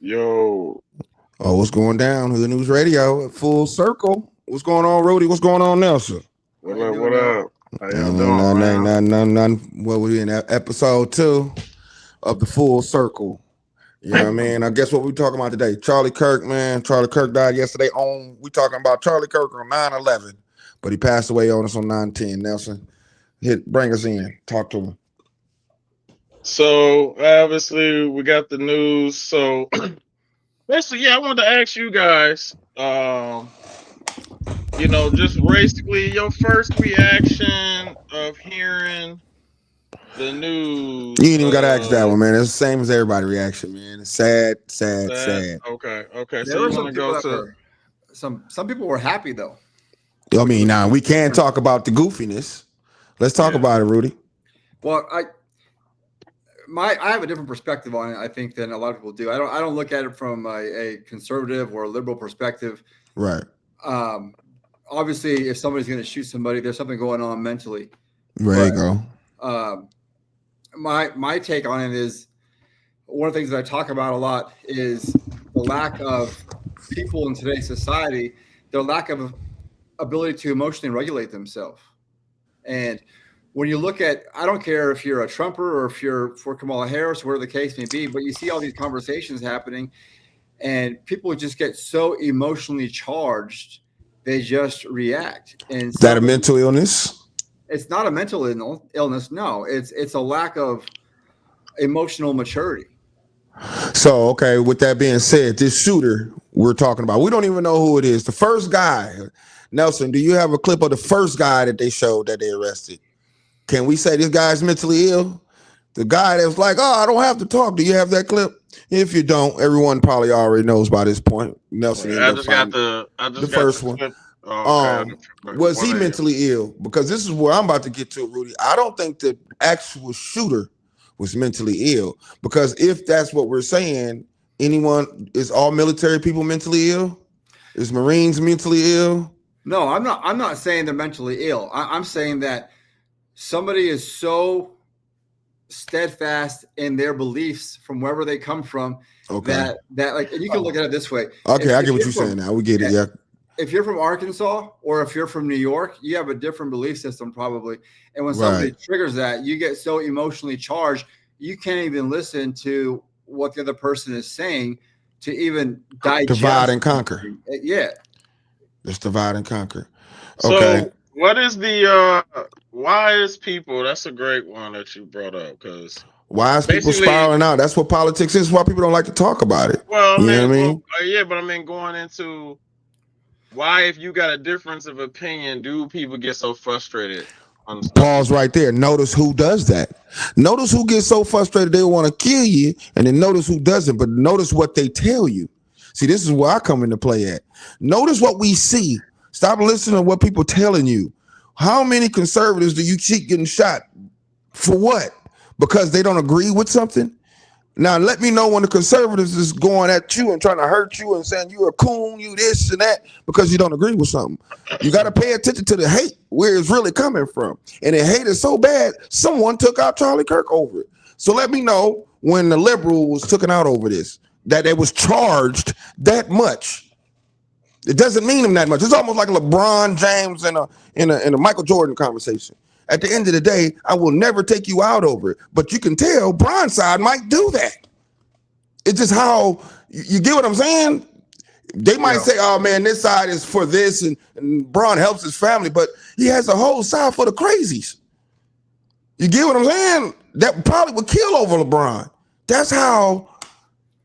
Yo. Oh, what's going down? HoodNewzRadio at Full Circle. What's going on, Rudy? What's going on, Nelson? What up? What up? How y'all doing, None. Well, we're in episode 2 of the Full Circle. You know what I mean? I guess what we talking about today? Charlie Kirk, man. Charlie Kirk died yesterday we talking about Charlie Kirk on 9/11, but he passed away on us on 9/10. Nelson, bring us in. Talk to him. So, obviously, we got the news. So, basically, I wanted to ask you guys, just basically your first reaction of hearing the news. You ain't even got to ask that one, man. It's the same as everybody's reaction, man. It's sad. Okay. So you want to go to some people were happy though. I mean, now we can't talk about the goofiness. Let's talk about it, Rudy. Well, I have a different perspective on it, I think, than a lot of people do. I don't look at it from a conservative or a liberal perspective. Right. Obviously, if somebody's going to shoot somebody, there's something going on mentally. There you go. My take on it is one of the things that I talk about a lot is the lack of people in today's society, their lack of ability to emotionally regulate themselves. And when you look at, I don't care if you're a Trumper or if you're for Kamala Harris, whatever the case may be, but you see all these conversations happening and people just get so emotionally charged, they just react. And is that a mental illness? It's not a mental illness. No, it's a lack of emotional maturity. So, okay, with that being said, this shooter we're talking about, we don't even know who it is. The first guy, Nelson, do you have a clip of the first guy that they showed that they arrested? Can we say this guy's mentally ill? The guy that was like, oh, I don't have to talk. Do you have that clip? If you don't, everyone probably already knows by this point. Nelson, I just got the first one. Was he mentally ill? Because this is where I'm about to get to, Rudy. I don't think the actual shooter was mentally ill. Because if that's what we're saying, is all military people mentally ill? Is Marines mentally ill? No, I'm not saying they're mentally ill. I'm saying that somebody is so steadfast in their beliefs from wherever they come from that like, and you can look at it this way. Okay, I get what you're saying now. We get it. Yeah. If you're from Arkansas or if you're from New York, you have a different belief system probably. And when somebody triggers that, you get so emotionally charged, you can't even listen to what the other person is saying to even digest. Divide and conquer. Yeah. Just divide and conquer. Okay. So what is the wise people? That's a great one that you brought up, because wise people spiraling out. That's what politics is. Why people don't like to talk about it. Well, you know what I mean? Yeah, but I mean, going into why, if you got a difference of opinion, do people get so frustrated? Pause right there. Notice who does that. Notice who gets so frustrated they want to kill you, and then notice who doesn't. But notice what they tell you. See, this is where I come into play at. Notice what we see. Stop listening to what people telling you. How many conservatives do you keep getting shot? For what? Because they don't agree with something? Now, let me know when the conservatives is going at you and trying to hurt you and saying you're a coon, you this and that, because you don't agree with something. You got to pay attention to the hate, where it's really coming from. And the hate is so bad, someone took out Charlie Kirk over it. So let me know when the liberal was taken out over this, that it was charged that much. It doesn't mean him that much. It's almost like LeBron James in a Michael Jordan conversation. At the end of the day, I will never take you out over it. But you can tell Bron's side might do that. It's just how you get what I'm saying? They might say, oh man, this side is for this and Bron helps his family, but he has a whole side for the crazies. You get what I'm saying? That probably would kill over LeBron. That's how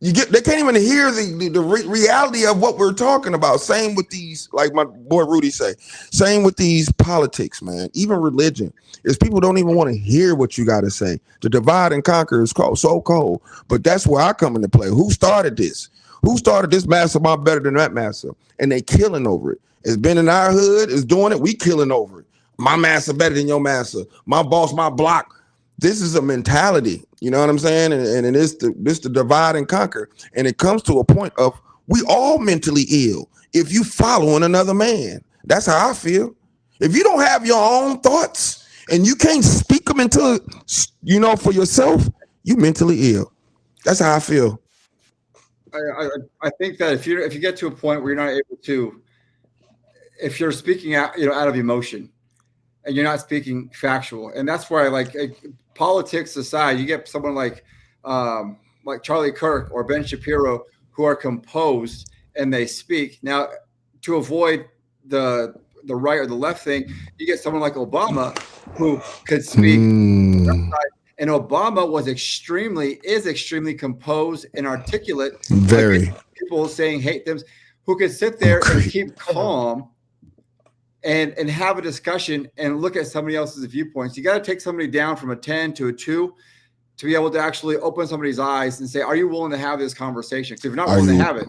they can't even hear the reality of what we're talking about. Same with these, like my boy Rudy say, same with these politics, man. Even religion is people don't even want to hear what you got to say. The divide and conquer is so cold. But that's where I come into play. Who started this? Who started this massa about better than that massa? And they killing over it. It's been in our hood. It's doing it. We killing over it. My massa better than your massa. My boss, my block. This is a mentality, you know what I'm saying? And it's the divide and conquer. And it comes to a point of we all mentally ill if you following another man. That's how I feel. If you don't have your own thoughts and you can't speak them into, for yourself, you mentally ill. That's how I feel. I think that if you get to a point where you're not able to, if you're speaking out out of emotion, and you're not speaking factual, and that's where I like politics aside, you get someone like Charlie Kirk or Ben Shapiro who are composed and they speak. Now, to avoid the right or the left thing, you get someone like Obama who could speak. And Obama is extremely composed and articulate. Very. People saying hate them, who could sit there and keep calm and have a discussion and look at somebody else's viewpoints. You got to take somebody down from a 10 to a 2 to be able to actually open somebody's eyes and say, are you willing to have this conversation? Because if you're not willing to have it.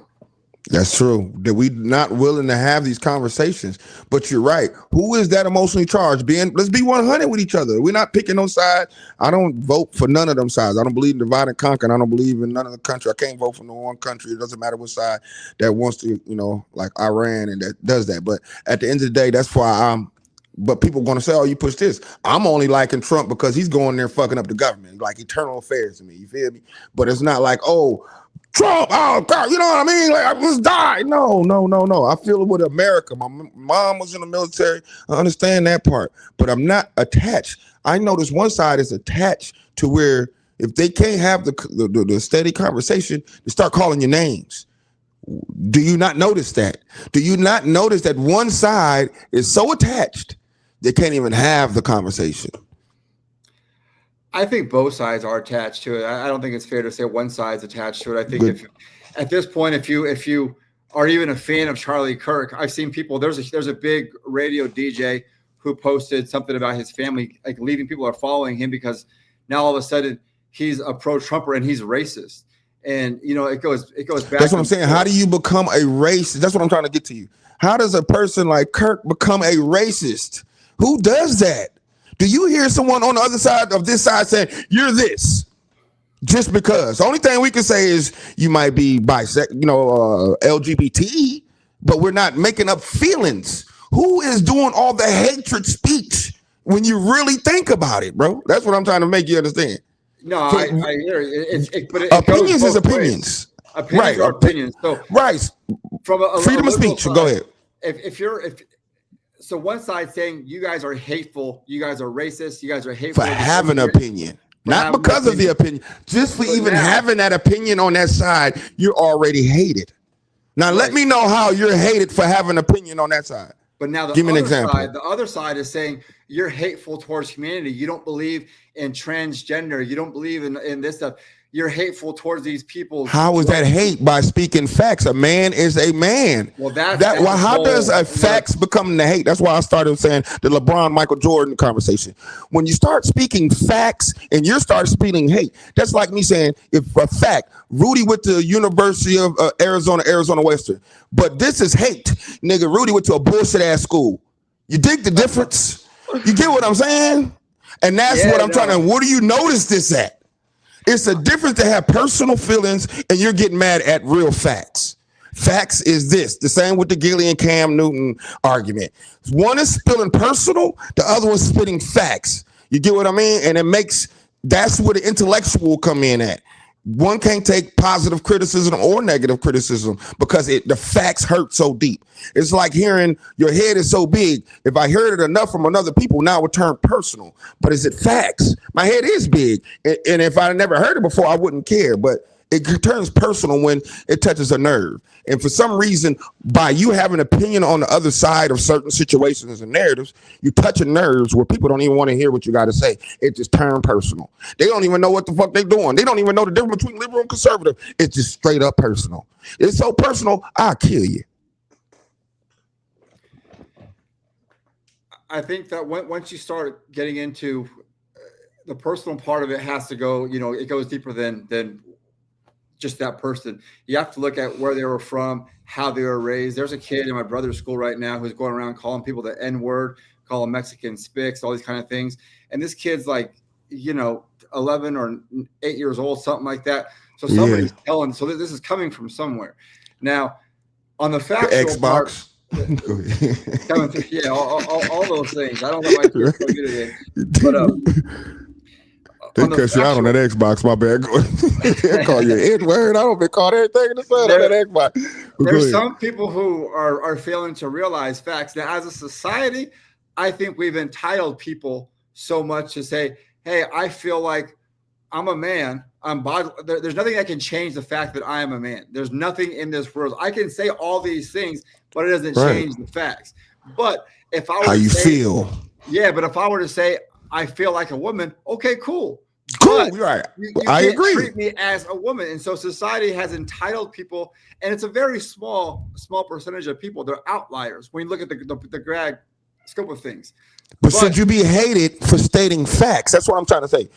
That's true. That we not willing to have these conversations. But you're right. Who is that emotionally charged? Let's be 100 with each other. We're not picking no side. I don't vote for none of them sides. I don't believe in divide and conquer. And I don't believe in none of the country. I can't vote for no one country. It doesn't matter what side that wants to, like Iran and that does that. But at the end of the day, that's why but people are going to say, oh, you push this. I'm only liking Trump because he's going there fucking up the government, like internal affairs to me. You feel me? But it's not like, oh, Trump, oh God, you know what I mean? Like, let's die. No. I feel it with America. My mom was in the military. I understand that part, but I'm not attached. I know this one side is attached to where if they can't have the steady conversation, they start calling your names. Do you not notice that? Do you not notice that one side is so attached they can't even have the conversation? I think both sides are attached to it. I don't think it's fair to say one side's attached to it. I think if at this point, if you are even a fan of Charlie Kirk, I've seen people. There's a big radio DJ who posted something about his family, like leaving. People are following him because now all of a sudden he's a pro-Trumper and he's racist. And it goes back. That's what I'm saying. How do you become a racist? That's what I'm trying to get to you. How does a person like Kirk become a racist? Who does that? Do you hear someone on the other side of this side saying you're this just because? The only thing we can say is you might be bisexual, LGBT, but we're not making up feelings. Who is doing all the hatred speech when you really think about it, bro? That's what I'm trying to make you understand. No, So, I hear it. But opinions is opinions. Opinions are opinions. So right. From a Freedom of speech. side, Go ahead. So one side saying you guys are hateful, you guys are racist, you guys are hateful For having an opinion. Not because of the opinion. Just for even having that opinion on that side, you're already hated. Now let me know how you're hated for having an opinion on that side. But now give me an example. The other side is saying you're hateful towards humanity. You don't believe in transgender. You don't believe in this stuff. You're hateful towards these people. How is that hate? By speaking facts. A man is a man. Well, how does a facts become the hate? That's why I started saying the LeBron, Michael Jordan conversation. When you start speaking facts and you start speaking hate, that's like me saying, if a fact, Rudy went to University of Arizona Western, but this is hate. Nigga, Rudy went to a bullshit ass school. You dig the difference? You get what I'm saying? And that's what I'm trying to, where do you notice this at? It's a difference to have personal feelings and you're getting mad at real facts. Facts is this. The same with the Gilly and Cam Newton argument. One is spilling personal, the other one's spitting facts. You get what I mean? And that's where the intellectual come in at. One can't take positive criticism or negative criticism because the facts hurt so deep. It's like hearing your head is so big. If I heard it enough from another people, now it would turn personal. But is it facts? My head is big. And if I never heard it before, I wouldn't care. But it turns personal when it touches a nerve. And for some reason, by you having an opinion on the other side of certain situations and narratives, you touch nerves where people don't even want to hear what you got to say. It just turned personal. They don't even know what the fuck they're doing. They don't even know the difference between liberal and conservative. It's just straight up personal. It's so personal, I'll kill you. I think that once you start getting into the personal part of it has to go, it goes deeper than just that person. You have to look at where they were from, how they were raised. There's a kid in my brother's school right now who's going around calling people the N-word, calling Mexican spics, all these kind of things. And this kid's like, 11 or 8 years old, something like that. So somebody's telling. So this is coming from somewhere. Now, on the factual Xbox. Coming through, all those things. I don't know why kids don't get it in. But They cuss you out on that Xbox, my bad. They call you an N-word. I don't been called everything in the sun on that Xbox. There's some people who are failing to realize facts. Now, as a society, I think we've entitled people so much to say, hey, I feel like I'm a man. There's nothing that can change the fact that I am a man. There's nothing in this world. I can say all these things, but it doesn't change the facts. But if I were how to you say, feel. Yeah, but if I were to say I feel like a woman, okay, cool. Cool, you're right. You I can't agree. treat me as a woman. And so society has entitled people, and it's a very small percentage of people. They're outliers when you look at the grand scope of things. But should you be hated for stating facts? That's what I'm trying to say.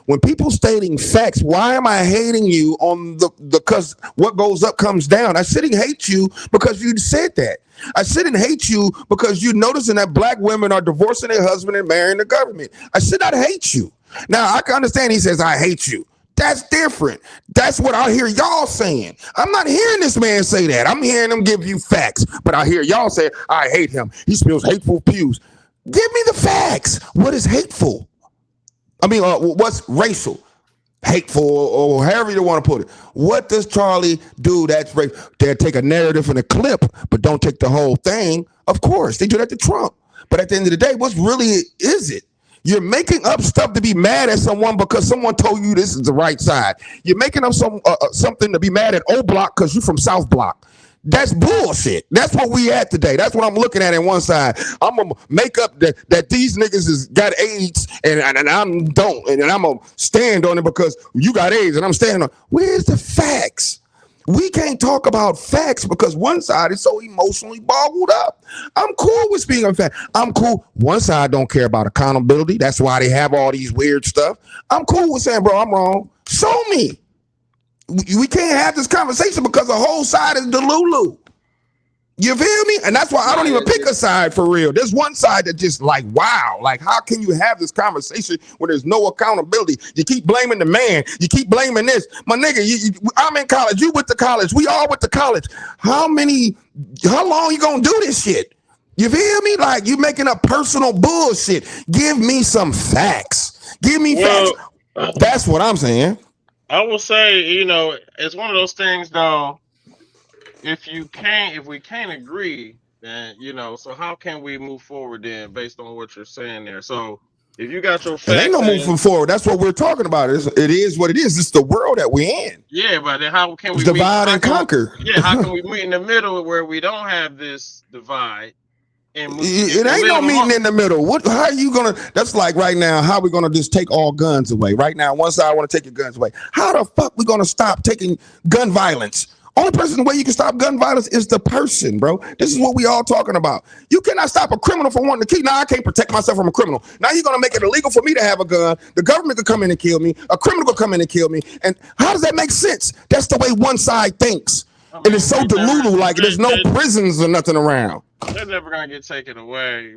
When people stating facts, why am I hating you on the because what goes up comes down? I shouldn't hate you because you said that. I shouldn't hate you because you're noticing that black women are divorcing their husband and marrying the government. I should not hate you. Now, I can understand he says, I hate you. That's different. That's what I hear y'all saying. I'm not hearing this man say that. I'm hearing him give you facts. But I hear y'all say, I hate him. He spills hateful pews. Give me the facts. What is hateful? I mean, what's racial? Hateful, or however you want to put it. What does Charlie do that's racial? They take a narrative and a clip, but don't take the whole thing. Of course, they do that to Trump. But at the end of the day, what's really is it? You're making up stuff to be mad at someone because someone told you this is the right side. You're making up something to be mad at O Block because you're from South Block. That's bullshit. That's what we at today. That's what I'm looking at on one side. I'm gonna make up that these niggas has got AIDS and I don't, and I'm gonna stand on it because you got AIDS and I'm standing on. Where's the facts? We can't talk about facts because one side is so emotionally boggled up. I'm cool with speaking on facts. I'm cool. One side don't care about accountability. That's why they have all these weird stuff. I'm cool with saying, bro, I'm wrong. Show me. We can't have this conversation because the whole side is Delulu. You feel me? And that's why I don't even pick a side for real. There's one side that just like, wow, like how can you have this conversation when there's no accountability? You keep blaming the man. You keep blaming this. My nigga, I'm in college. You went to college. We all went to college. How long you gonna do this shit? You feel me? Like you making up personal bullshit. Give me some facts. Give me facts. That's what I'm saying. I will say, it's one of those things though. If we can't agree, then so how can we move forward then based on what you're saying there? So if you got your facts, ain't no moving forward. That's what we're talking about. It is what it is. It's the world that we're in. Yeah, but then how can we divide and conquer? How can we meet in the middle where we don't have this divide? It ain't no meeting in the middle. How are you gonna? That's like right now. How are we gonna just take all guns away? Right now, one side want to take your guns away. How the fuck we gonna stop taking gun violence? Only person the way you can stop gun violence is the person, bro. This is what we all talking about. You cannot stop a criminal from wanting to kill. Now I can't protect myself from a criminal. Now you're gonna make it illegal for me to have a gun. The government could come in and kill me. A criminal could come in and kill me. And how does that make sense? That's the way one side thinks. And it's so delulu, like there's no prisons or nothing around. They're never gonna get taken away,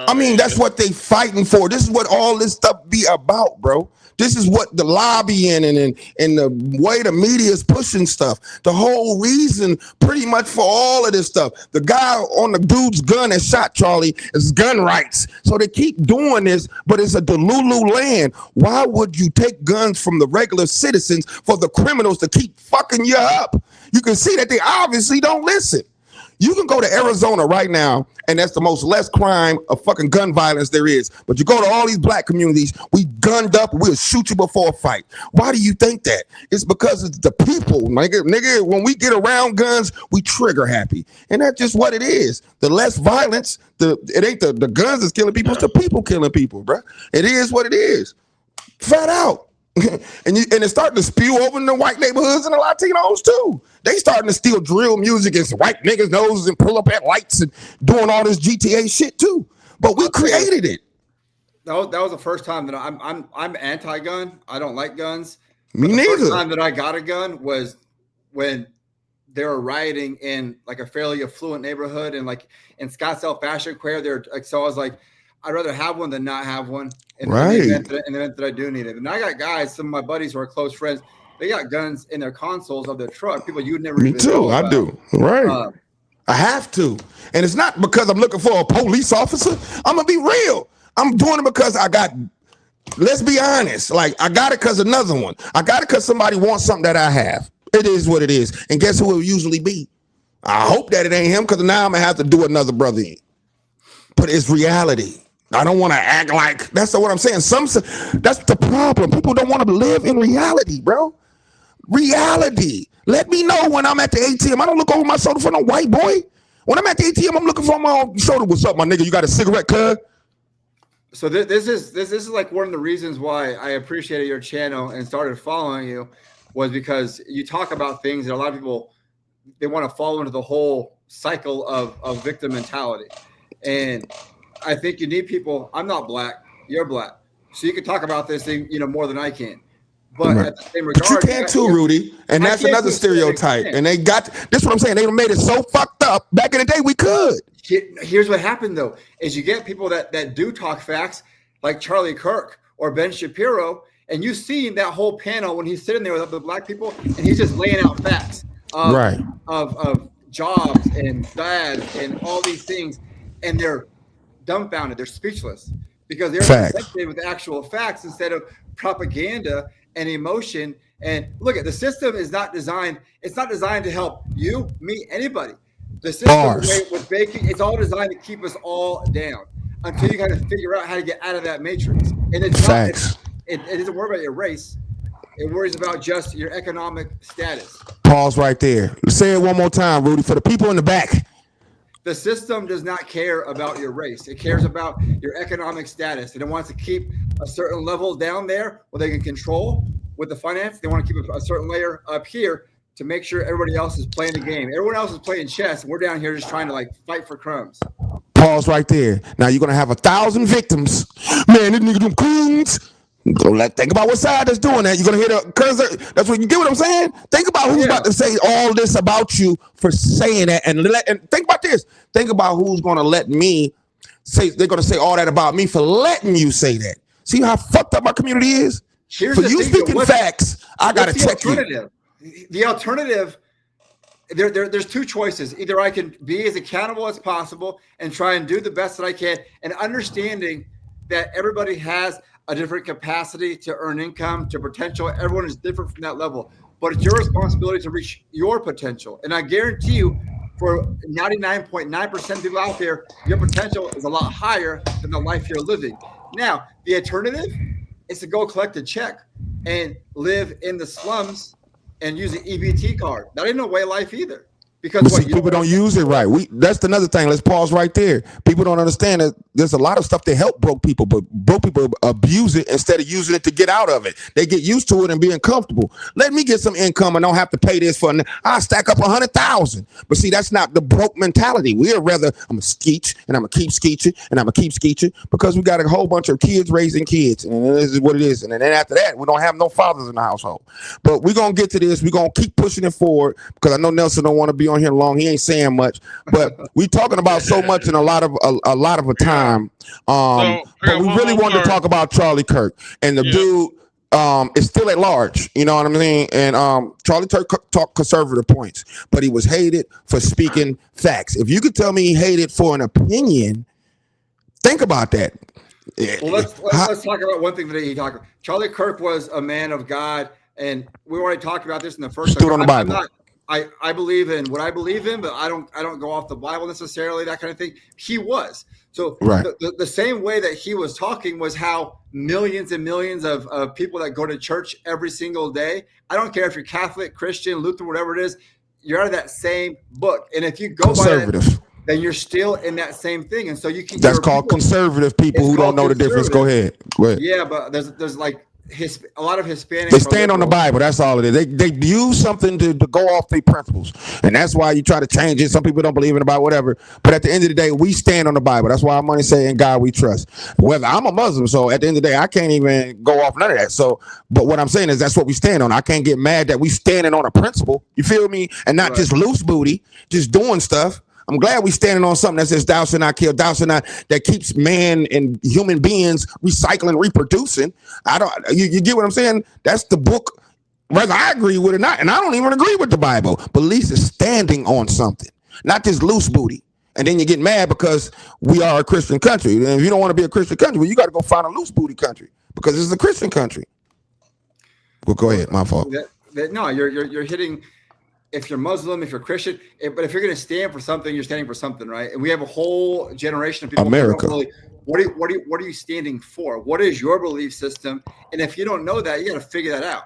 I mean, that's what they fighting for. This is what all this stuff be about, bro. This is what the lobbying and the way the media is pushing stuff. The whole reason, pretty much, for all of this stuff. The guy on the dude's gun that shot Charlie is gun rights. So they keep doing this, but it's a delulu land. Why would you take guns from the regular citizens for the criminals to keep fucking you up? You can see that they obviously don't listen. You can go to Arizona right now, and that's the most less crime of fucking gun violence there is. But you go to all these black communities, we gunned up, we'll shoot you before a fight. Why do you think that? It's because it's the people, nigga. When we get around guns, we trigger happy. And that's just what it is. The less violence, it ain't the guns that's killing people, it's the people killing people, bro. It is what it is. Flat out. And it's starting to spew over in the white neighborhoods and the Latinos too. They starting to steal drill music and white niggas' noses and pull up at lights and doing all this GTA shit too. But we created it. That was the first time that I'm anti-gun. I don't like guns. Me neither. The first time that I got a gun was when they were rioting in like a fairly affluent neighborhood and like in Scottsdale Fashion Square. They're like, so I was like, I'd rather have one than not have one. In the event that I do need it. And I got guys, some of my buddies who are close friends, they got guns in their consoles of their truck. People you'd never Me too. I do. Right. I have to. And it's not because I'm looking for a police officer. I'm going to be real. I'm doing it because I got Let's be honest. Like, I got it because another one. I got it because somebody wants something that I have. It is what it is. And guess who it will usually be? I hope that it ain't him, because now I'm going to have to do another brother in. But it's reality. I don't want to act like, that's what I'm saying. That's the problem. People don't want to live in reality, bro. Reality. Let me know when I'm at the ATM. I don't look over my shoulder for no white boy. When I'm at the ATM, I'm looking for my own shoulder. What's up, my nigga? You got a cigarette, cuz? So this is like one of the reasons why I appreciated your channel and started following you, was because you talk about things that a lot of people, they want to fall into the whole cycle of victim mentality. And I think you need people. I'm not black. You're black. So you can talk about this thing, more than I can. But at the same regard, but you can too, Rudy. And that's another stereotype. And they got, this is what I'm saying. They made it so fucked up. Back in the day, we could. Here's what happened, though, is you get people that do talk facts, like Charlie Kirk or Ben Shapiro, and you've seen that whole panel when he's sitting there with the black people, and he's just laying out facts of jobs and dads and all these things, and they're dumbfounded, they're speechless, because they're affected with actual facts instead of propaganda and emotion. And look, at the system is not designed. It's not designed to help you, me, anybody. The system with baking, it's all designed to keep us all down until you kind of figure out how to get out of that matrix. And it's facts. It doesn't worry about your race. It worries about just your economic status. Pause right there. Say it one more time, Rudy, for the people in the back. The system does not care about your race. It cares about your economic status. And it wants to keep a certain level down there where they can control with the finance. They want to keep a certain layer up here to make sure everybody else is playing the game. Everyone else is playing chess, and we're down here just trying to fight for crumbs. Pause right there. Now you're gonna have 1,000 victims. Man, this nigga them coons. Think about what side that's doing that. You're gonna hear the cursor. That's what you get. What I'm saying. Think about who's about to say all this about you for saying that, and think about this. Think about who's gonna let me say. They're gonna say all that about me for letting you say that. See how fucked up my community is. Here's for you speaking facts. I gotta check you. The alternative. There's two choices. Either I can be as accountable as possible and try and do the best that I can, and understanding that everybody has a different capacity to earn income, to potential. Everyone is different from that level, but it's your responsibility to reach your potential. And I guarantee you, for 99.9% of people out there, your potential is a lot higher than the life you're living. Now, the alternative is to go collect a check and live in the slums and use an EBT card. That ain't no way of life either. Because people don't use it right. That's another thing. Let's pause right there. People don't understand that there's a lot of stuff that help broke people, but broke people abuse it instead of using it to get out of it. They get used to it and being comfortable. Let me get some income and don't have to pay this for. I'll stack up 100,000. But see, that's not the broke mentality. We're rather I'm gonna skeech and I'm gonna keep skeeching and I'm gonna keep skeeching because we got a whole bunch of kids raising kids, and this is what it is. And then after that, we don't have no fathers in the household. But we're gonna get to this. We're gonna keep pushing it forward because I know Nelson don't want to be on here long. He ain't saying much, but we talking about so much in a lot of a time. But we really wanted to talk about Charlie Kirk, and the dude is still at large. You know what I mean? And Charlie Kirk talked conservative points, but he was hated for speaking facts. If you could tell me he hated for an opinion, think about that. Well, let's talk about one thing that he talked about. Charlie Kirk was a man of God, and we already talked about this in the first. Stood on the Bible. I believe in what I believe in, but I don't go off the Bible necessarily, that kind of thing. He was. So the same way that he was talking was how millions and millions of people that go to church every single day, I don't care if you're Catholic, Christian, Lutheran, whatever it is, you're out of that same book. And if you go conservative, by that, then you're still in that same thing. And so you can. That's called conservative people who don't know the difference. Go ahead. Yeah, but there's like a lot of Hispanics. They stand on the Bible. That's all it is. They use something to go off their principles, and that's why you try to change it. Some people don't believe in about whatever, but at the end of the day, we stand on the Bible. That's why I'm going to say, "In God we trust." Whether I'm a Muslim, so at the end of the day, I can't even go off none of that. So, but what I'm saying is that's what we stand on. I can't get mad that we standing on a principle. You feel me? And not just loose booty, just doing stuff. I'm glad we standing on something that says thou shalt not kill, thou shalt not, that keeps man and human beings recycling, reproducing. You get what I'm saying? That's the book, whether I agree with it or not. And I don't even agree with the Bible, but at least it's standing on something, not just loose booty. And then you get mad because we are a Christian country. And if you don't want to be a Christian country, well, you got to go find a loose booty country. because it's a Christian country. Well, go ahead. My fault. No, you're hitting. If you're Muslim, if you're Christian, but if you're going to stand for something, you're standing for something, right? And we have a whole generation of people. America. What are you standing for? What is your belief system? And if you don't know that, you got to figure that out.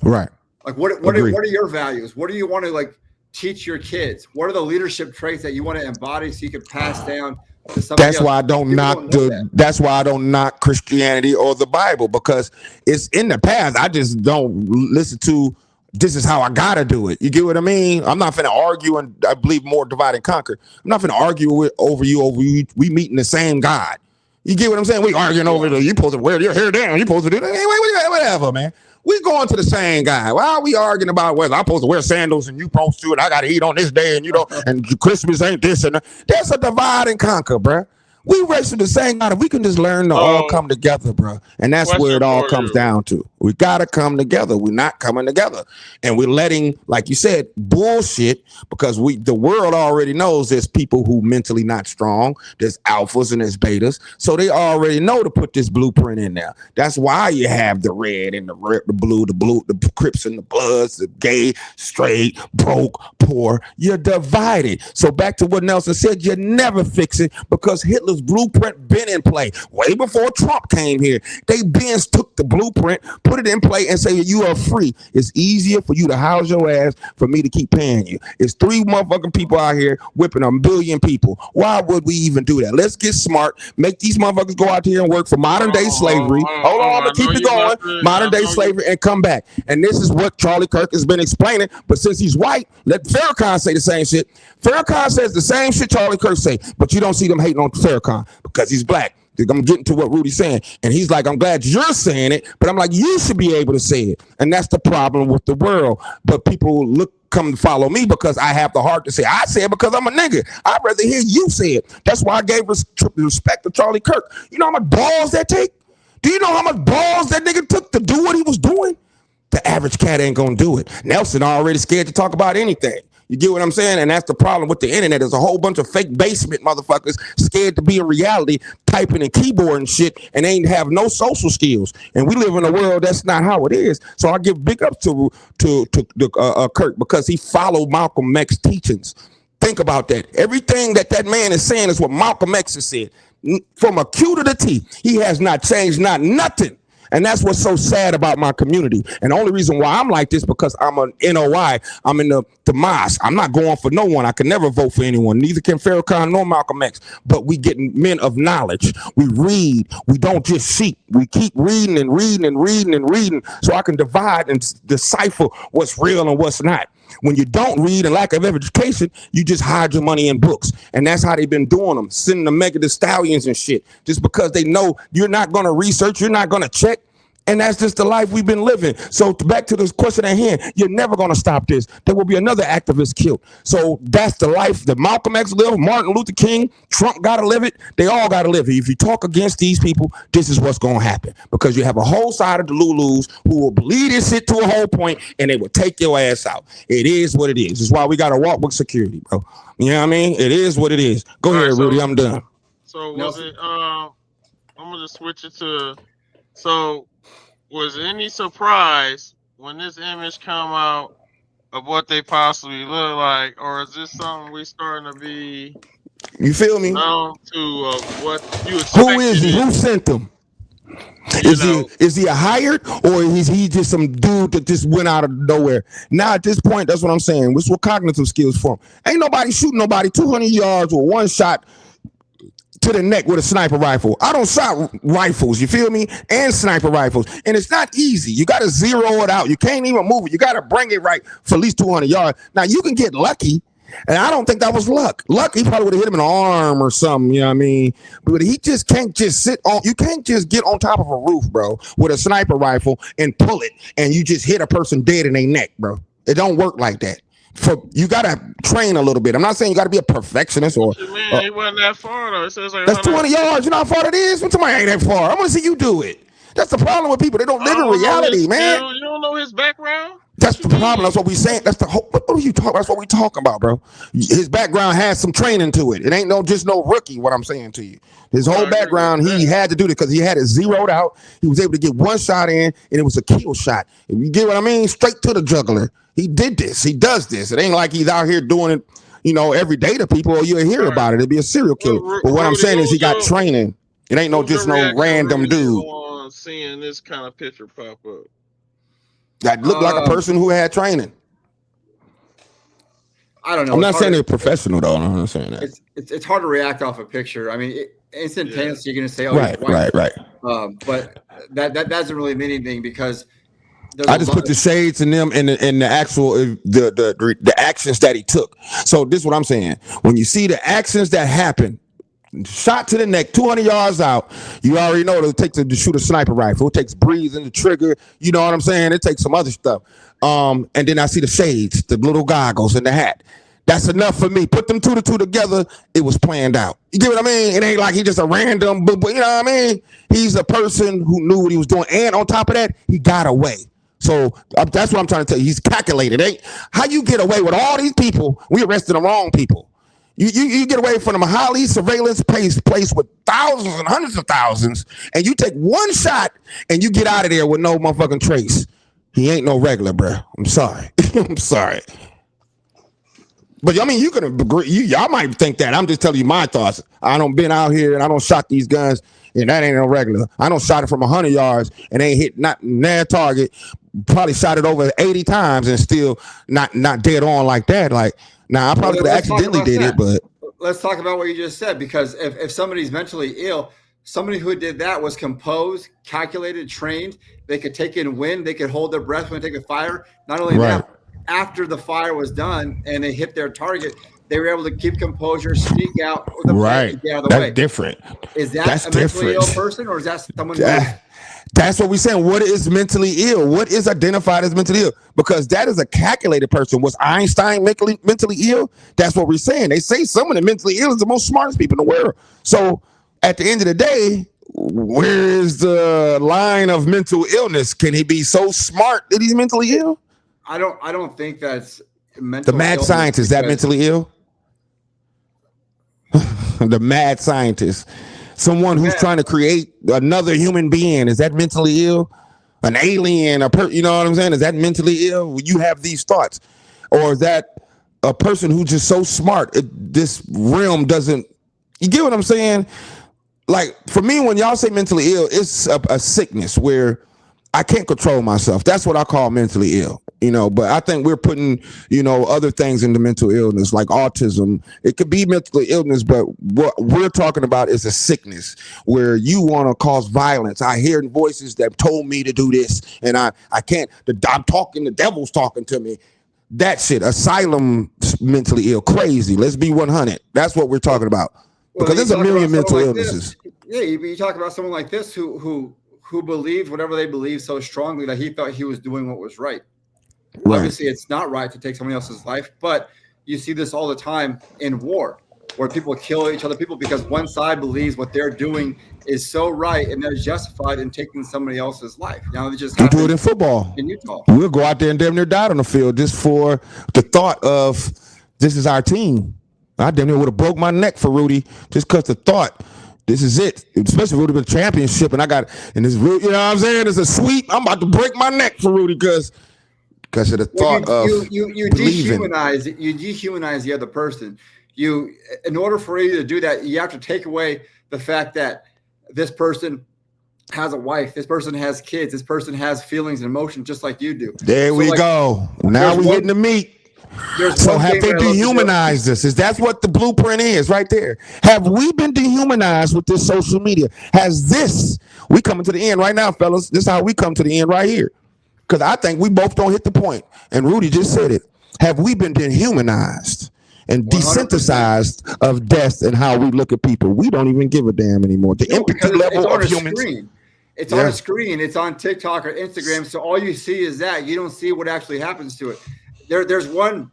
Right. Like what are your values? What do you want to like teach your kids? What are the leadership traits that you want to embody so you can pass down to somebody else? That's why I don't knock Christianity or the Bible, because it's in the past. I just don't listen to. This is how I gotta do it. You get what I mean? I'm not finna argue, and I believe more divide and conquer. I'm not finna argue over you. We meeting the same God. You get what I'm saying? We arguing over you supposed to wear your hair down. You supposed to do that. Anyway, whatever, man. We going to the same guy. Why are we arguing about whether I'm supposed to wear sandals and you supposed to, and I gotta eat on this day, and and Christmas ain't this and that. That's a divide and conquer, bruh. We race to the same God. If we can just learn to all come together, bro. And that's where it all comes down to. We got to come together. We're not coming together. And we're letting, like you said, bullshit, because the world already knows there's people who mentally not strong. There's alphas and there's betas. So they already know to put this blueprint in there. That's why you have the red and the blue, the Crips and the Bloods, the gay, straight, broke, poor. You're divided. So back to what Nelson said, you never fix it, because Hitler's blueprint been in play way before Trump came here. They been took the blueprint, put it in play, and say you are free. It's easier for you to house your ass for me to keep paying you. It's 3 motherfucking people out here whipping 1 billion people. Why would we even do that? Let's get smart. Make these motherfuckers go out here and work for modern day slavery. Hold on, I'm gonna keep it going. Modern day slavery and come back. And this is what Charlie Kirk has been explaining. But since he's white, let Farrakhan say the same shit. Farrakhan says the same shit Charlie Kirk say, but you don't see them hating on Farrakhan because he's black. I'm getting to what Rudy's saying. And he's like, I'm glad you're saying it, but I'm like, you should be able to say it. And that's the problem with the world. But people come follow me because I have the heart to say. I say it because I'm a nigga. I'd rather hear you say it. That's why I gave respect to Charlie Kirk. You know how much balls that take? Do you know how much balls that nigga took to do what he was doing? The average cat ain't gonna do it. Nelson already scared to talk about anything. You get what I'm saying? And that's the problem with the internet. There's a whole bunch of fake basement motherfuckers scared to be in reality, typing and keyboard and shit, and ain't have no social skills. And we live in a world that's not how it is. So I give big up to Kirk, because he followed Malcolm X's teachings. Think about that. Everything that man is saying is what Malcolm X has said. From a Q to the T, he has not changed, not nothing. And that's what's so sad about my community. And the only reason why I'm like this, because I'm an NOI. I'm in the mosque. I'm not going for no one. I can never vote for anyone. Neither can Farrakhan nor Malcolm X. But we getting men of knowledge. We read. We don't just sheep. We keep reading and reading and reading and reading, so I can divide and decipher what's real and what's not. When you don't read and lack of education, you just hide your money in books. And that's how they've been doing them, sending them Mega the Stallions and shit, just because they know you're not going to research, you're not going to check. And that's just the life we've been living. So back to this question at hand, you're never going to stop this. There will be another activist killed. So that's the life that Malcolm X lived, Martin Luther King, Trump got to live it. They all got to live it. If you talk against these people, this is what's going to happen. Because you have a whole side of the Lulus who will believe this shit to a whole point, and they will take your ass out. It is what it is. It's why we got to walk with security, bro. You know what I mean? It is what it is. Go ahead, Rudy. I'm done. So was it, I'm going to switch it to, so was any surprise when this image come out of what they possibly look like, or is this something we starting to be? You feel me? Down to what you expect? Who is he? Who sent them? Is he a hired, or is he just some dude that just went out of nowhere? Now at this point, that's what I'm saying. What's what cognitive skills for him? Ain't nobody shooting nobody 200 yards with one shot to the neck with a sniper rifle. I don't shot rifles, you feel me? And sniper rifles. And it's not easy. You got to zero it out. You can't even move it. You got to bring it right for at least 200 yards. Now, you can get lucky, and I don't think that was luck. Luck, he probably would have hit him in the arm or something, you know what I mean? But he just can't just sit on, you can't just get on top of a roof, bro, with a sniper rifle and pull it, and you just hit a person dead in their neck, bro. It don't work like that. You gotta train a little bit. I'm not saying you gotta be a perfectionist or. Man, he wasn't that far though. It says like that's 200 yards. You know how far it is? Somebody ain't that far. I want to see you do it. That's the problem with people. They don't live in reality, man. You don't know his background. That's the problem. That's what we saying. That's the whole. What are you talking? That's what we talking about, bro. His background has some training to it. It ain't just no rookie. What I'm saying to you, his whole I agree with background, he that. had to do it because he had it zeroed out. He was able to get one shot in, and it was a kill shot. You get what I mean? Straight to the jugular. He did this. He does this. It ain't like he's out here doing it, every day to people, or you'll hear Right. about it. It'd be a serial killer. Well, But what I'm Rudy, saying is he got training. It ain't what was just your no reaction, random Rudy, dude on seeing this kind of picture pop up? that looked like a person who had training. I don't know. I'm not saying they're professional though. I'm not saying that. It's hard to react off a picture. I mean, instantaneously you're going to say, "Oh, right. But that doesn't really mean anything because I just put the shades in them and the actual the actions that he took. So this is what I'm saying. When you see the actions that happen, shot to the neck, 200 yards out, you already know it takes to shoot a sniper rifle. It takes breathing, the trigger. You know what I'm saying? It takes some other stuff. And then I see the shades, the little goggles, and the hat. That's enough for me. Put them two together. It was planned out. You get what I mean? It ain't like he just a random, but you know what I mean? He's a person who knew what he was doing. And on top of that, he got away. So that's what I'm trying to tell you. He's calculated. How you get away with all these people? We arrested the wrong people. You get away from a highly surveillance place with thousands and hundreds of thousands, and you take one shot and you get out of there with no motherfucking trace. He ain't no regular, bro. I'm sorry. I'm sorry. But I mean, you can agree. Y'all might think that. I'm just telling you my thoughts. I don't been out here and I don't shot these guns, and that ain't no regular. I don't shot it from 100 yards and ain't hit not their target. Probably shot it over 80 times and still not dead on like that. Like, now I probably could have accidentally did it, but let's talk about what you just said, because if somebody's mentally ill, somebody who did that was composed, calculated, trained. They could take in wind. They could hold their breath when they take a fire. Not only that, after the fire was done and they hit their target, they were able to keep composure, sneak out with the right. Get out of the That's way. different. Is that That's a mentally different. ill person, or is that someone who That's what we're saying. What is mentally ill? What is identified as mentally ill? Because that is a calculated person. Was Einstein mentally ill? That's what we're saying. They say someone that mentally ill is the most smartest people in the world. So at the end of the day, where is the line of mental illness? Can he be so smart that he's mentally ill? I don't think that's mental. The mad scientist, is that mentally ill? The mad scientist. Someone who's trying to create another human being, is that mentally ill? An alien, you know what I'm saying? Is that mentally ill? When you have these thoughts, or is that a person who's just so smart? This realm doesn't. You get what I'm saying? Like for me, when y'all say mentally ill, it's a sickness where I can't control myself. That's what I call mentally ill. But I think we're putting, other things into mental illness like autism. It could be mental illness, but what we're talking about is a sickness where you want to cause violence. I hear voices that told me to do this, and I can't. I'm talking. The devil's talking to me. That shit. Asylum mentally ill, crazy. Let's be 100. That's what we're talking about. Because there's a million mental illnesses. You talk about someone like this who believed whatever they believed so strongly that he thought he was doing what was right. Right. Obviously, it's not right to take someone else's life, but you see this all the time in war, where people kill each other, because one side believes what they're doing is so right and they're justified in taking somebody else's life. They just do it in football. In Utah, we'll go out there and damn near die on the field just for the thought of this is our team. I damn near would have broke my neck for Rudy just because the thought. This is it, especially Rudy with the championship, and this, you know what I'm saying? It's a sweep. I'm about to break my neck for Rudy because of the thought of you dehumanize the other person. In order for you to do that, you have to take away the fact that this person has a wife, this person has kids, this person has feelings and emotions just like you do. There we go. Now we're hitting the meat. So have they dehumanized us? That's what the blueprint is right there. Have we been dehumanized with this social media? We coming to the end right now, fellas. This is how we come to the end right here. Because I think we both don't hit the point. And Rudy just said it. Have we been dehumanized and 100%. Desensitized of death and how we look at people? We don't even give a damn anymore. The empathy level of humans. It's on a screen. It's on TikTok or Instagram. So all you see is that. You don't see what actually happens to it. There's one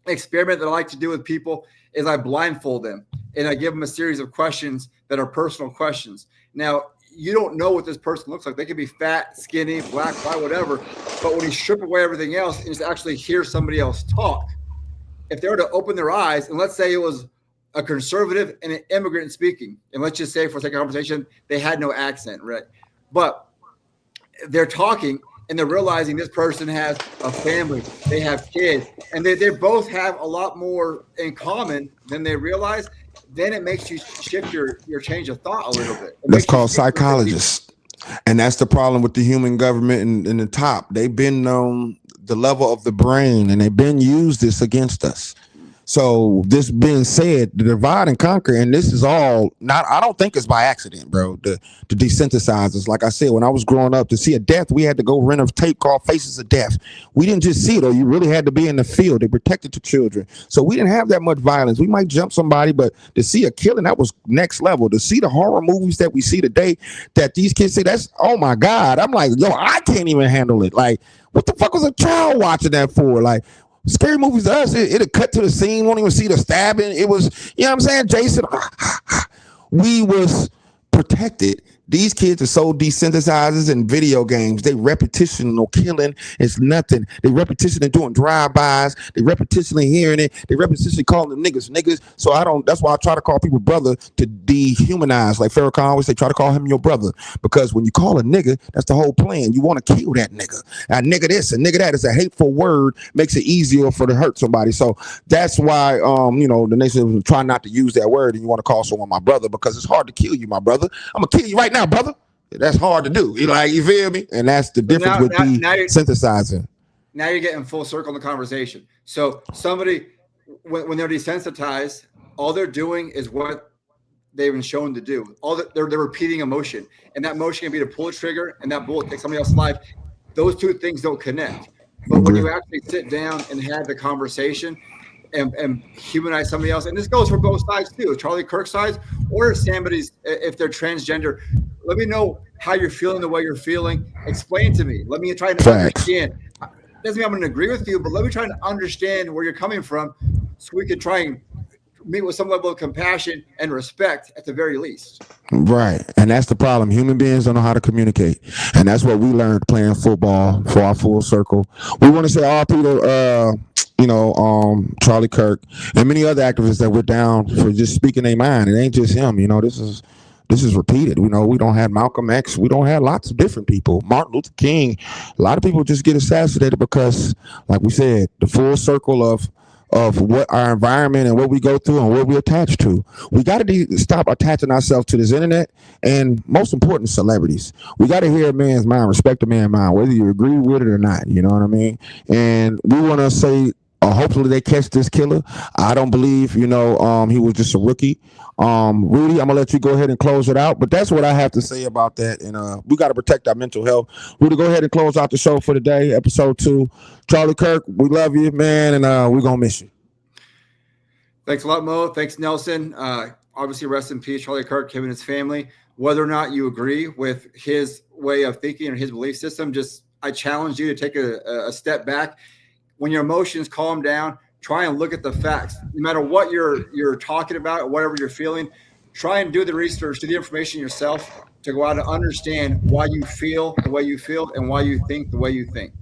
experiment that I like to do with people is I blindfold them and I give them a series of questions that are personal questions. Now, you don't know what this person looks like. They could be fat, skinny, black, white, whatever. But when you strip away everything else and just actually hear somebody else talk, if they were to open their eyes, and let's say it was a conservative and an immigrant speaking, and let's just say for the sake of conversation, they had no accent, right? But they're talking and they're realizing this person has a family, they have kids, and they both have a lot more in common than they realize. Then it makes you shift your change of thought a little bit. That's called psychologists. And that's the problem with the human government in the top. They've been the level of the brain, and they've been used this against us. So this being said, the divide and conquer, and this is all not, I don't think it's by accident, bro. The desensitizers, like I said, when I was growing up, to see a death, we had to go rent a tape called Faces of Death. We didn't just see it, or you really had to be in the field. They protected the children. So we didn't have that much violence. We might jump somebody, but to see a killing, that was next level. To see the horror movies that we see today, that these kids say, that's, oh my God. I'm like, yo, I can't even handle it. Like, what the fuck was a child watching that for? Like, scary movies to us, it'll cut to the scene, won't even see the stabbing. It was, you know what I'm saying, Jason? We was protected. These kids are so desensitized in video games. They repetitional killing is nothing. They repetitionally doing drive-bys. They repetitionally hearing it. They repetitionally calling them niggas. So that's why I try to call people brother to dehumanize. Like Farrakhan always say, try to call him your brother. Because when you call a nigga, that's the whole plan. You want to kill that nigga. A nigga this, a nigga that. It's a hateful word, makes it easier for to hurt somebody. So that's why, the nation try not to use that word, and you want to call someone my brother, because it's hard to kill you, my brother. I'm going to kill you right now, brother. That's hard to do. You feel me? And that's the difference with desensitizing. Now you're getting full circle in the conversation. So somebody, when they're desensitized, all they're doing is what they've been shown to do. They're repeating a motion, and that motion can be to pull a trigger, and that bullet takes somebody else's life. Those two things don't connect. But when you actually sit down and have the conversation and humanize somebody else, and this goes for both sides too, Charlie Kirk's sides, or if they're transgender, let me know how you're feeling the way you're feeling. Explain to me. Let me try to understand. Doesn't mean I'm going to agree with you, but let me try to understand where you're coming from, so we can try and meet with some level of compassion and respect at the very least. Right. And that's the problem. Human beings don't know how to communicate. And that's what we learned playing football for our full circle. We want to say all people, Charlie Kirk and many other activists that were down for just speaking their mind. It ain't just him. This is repeated. We don't have Malcolm X. We don't have lots of different people. Martin Luther King. A lot of people just get assassinated because, like we said, the full circle of what our environment and what we go through and what we attach to. We got to stop attaching ourselves to this internet, and most important, celebrities. We got to hear a man's mind, respect a man's mind, whether you agree with it or not. You know what I mean? And we want to say, hopefully they catch this killer. I don't believe, he was just a rookie. Rudy, I'm gonna let you go ahead and close it out, but that's what I have to say about that. And we got to protect our mental health. Rudy, go ahead and close out the show for today, episode 2. Charlie Kirk, we love you, man, and we're gonna miss you. Thanks a lot, Mo. Thanks, Nelson. Obviously, rest in peace, Charlie Kirk, him and his family. Whether or not you agree with his way of thinking or his belief system, I challenge you to take a step back. When your emotions calm down, try and look at the facts. No matter what you're talking about or whatever you're feeling, try and do the research, do the information yourself to go out and understand why you feel the way you feel and why you think the way you think.